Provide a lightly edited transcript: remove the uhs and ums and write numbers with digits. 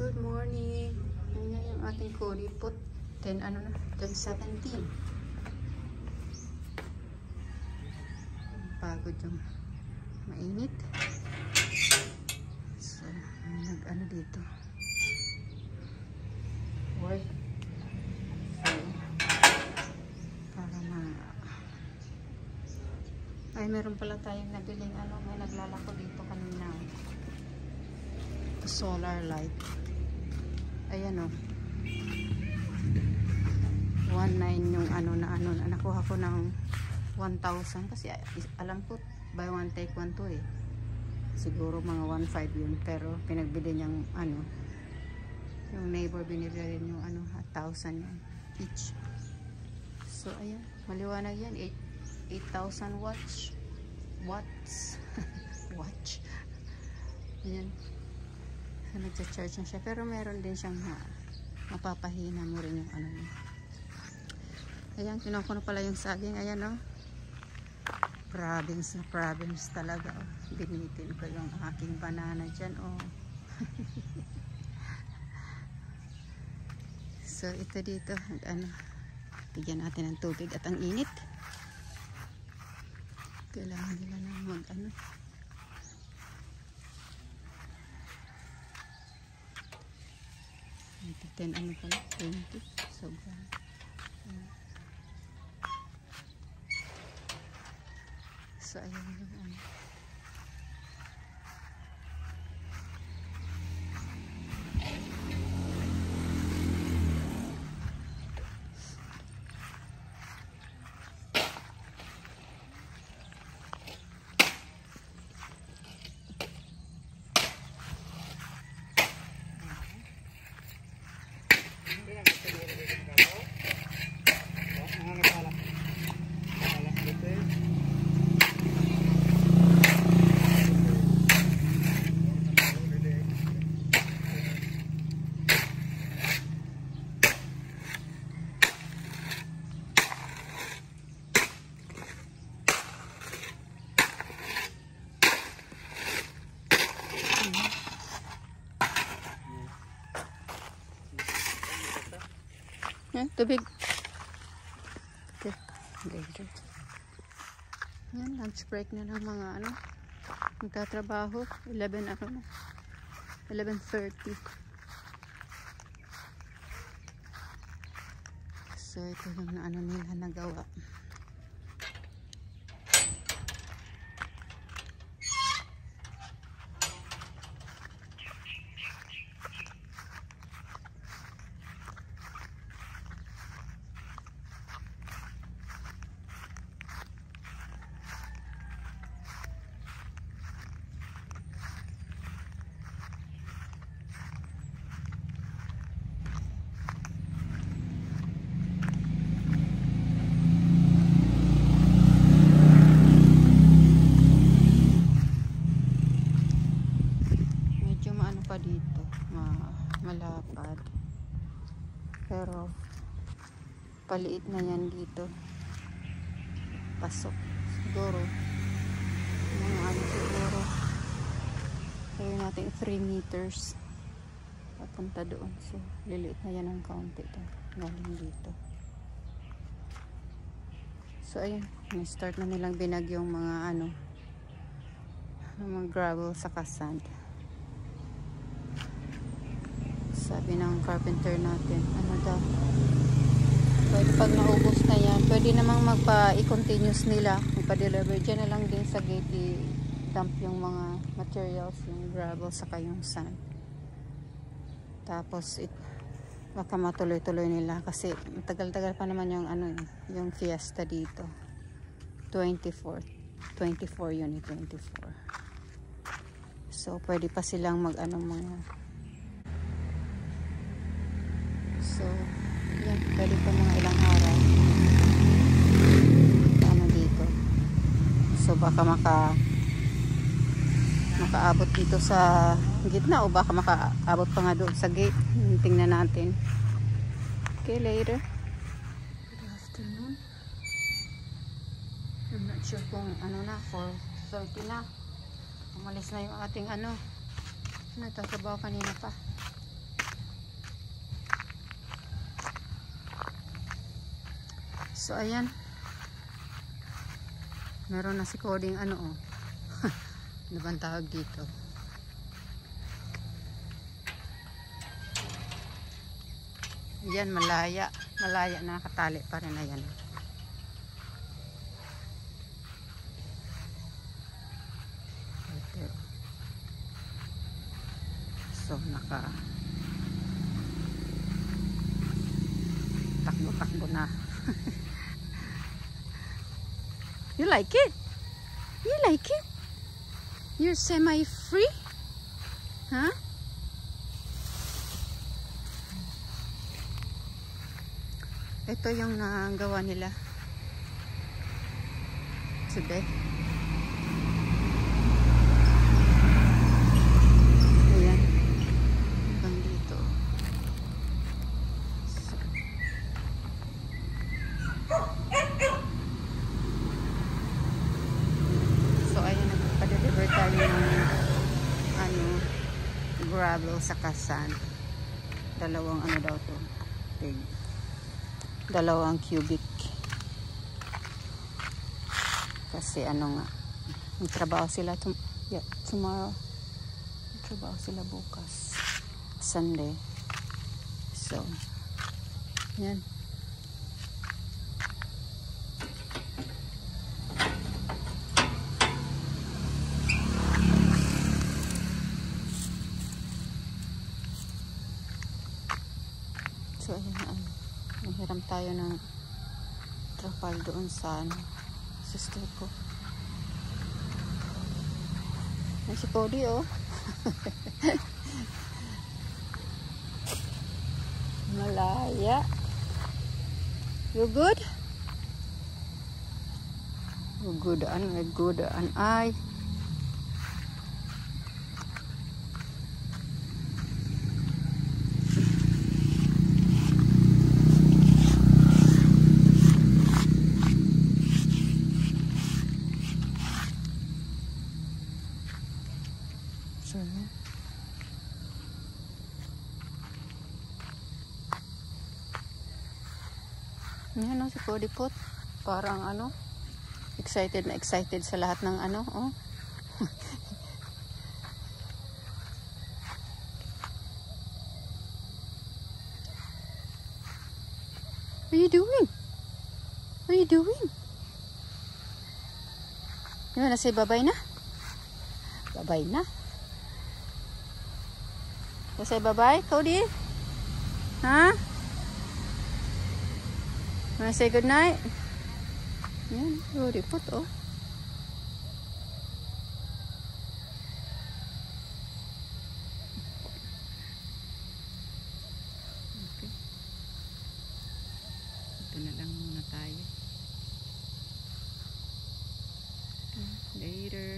Good morning. Ayan yung ating kuripot. 10 ano na? 10:17. Pagod yung mainit. So, nag-ano dito. Work. So, para na ay meron pala tayong nabiling ano, may naglalako dito kanina. Solar light. Ayan o. 1.9 yung ano na ano. Nakuha ko ng 1,000 kasi alam ko buy one take one to eh. Siguro mga 1.5 yun. Pero pinagbili niyang ano. Yung neighbor binibili rin yung ano 1,000 yun each. So ayan. Maliwanag yan. 8,000 watts. Watts. Watch. Ayan. So, nagcha-charge na siya. Pero meron din siyang mapapahina mo rin yung ano niya. Ayan, kinuha ko na pala yung saging. Ayan o. Province na province talaga. Oh. Binitin ko yung aking banana dyan. Oh. So, ito dito. Ano, bigyan natin ng tubig at ang init. Kailangan nila na mag-ano. Ito 10 ano pala? 20. Sobrang. So, ayan yung ano. Tubig. Okay. Later. Yan, lunch break na ng mga ano. Magtatrabaho. 11 ano na. 11:30. So, ito yung ano nila nagawa. Dito malapad pero paliit na yan dito pasok siguro mga ano siguro kaya natin 3 meters papunta doon, so liliit na yan ng kaunti ito galing dito. So ayun, start na nilang binag yung mga ano mga gravel saka sand. Sabi ng carpenter natin, ano daw, pwede pag naubos na yan, pwede namang magpa-i-continuous nila, magpa-deliver dyan na lang din sa gate, i-dump yung mga materials, yung gravel saka yung sand. Tapos baka matuloy-tuloy nila kasi tagal-tagal pa naman yung ano, yung fiesta dito. 24 yun, 24. So pwede pa silang mag-ano mga. So, yan, pwede pa mga ilang araw ano dito. So, baka makaabot dito sa gitna o baka makaabot pa nga doon sa gate. Tingnan natin. Okay, later. Good afternoon. I'm not sure kung ano na, 4:30 na. Umalis na yung ating ano. Nagtatrabaho kanina pa. So ayan, meron na si Coding ano oh. Ano bang tawag dito? Ayan, malaya. Malaya na, nakatali pa rin. Ayan. So takbo na. You like it? You like it? You're semi-free? Huh? Ito yung nagawa nila. Today. Ayan. Hanggang dito. So ayan, nagpa-deliver tayo ng gravel sa Kasan. Dalawang ano daw to. Dalawang cubic. Kasi ano nga, may trabaho sila tomorrow. May trabaho sila bukas. Sunday. So, yan. So, ayan na. Hiram tayo ng trapal doon sa sister ko. Ay, si Cody oh. Malaya. You good? You good an ay. Yan o, si Cody Pot. Parang ano, excited na excited sa lahat ng ano, oh. What are you doing? What are you doing? Yun na, say bye-bye na. Bye-bye na. Say bye-bye, Cody? Huh? Wanna say good night? Yan, Cody Pot, oh. Okay. Ito na lang muna tayo. Later.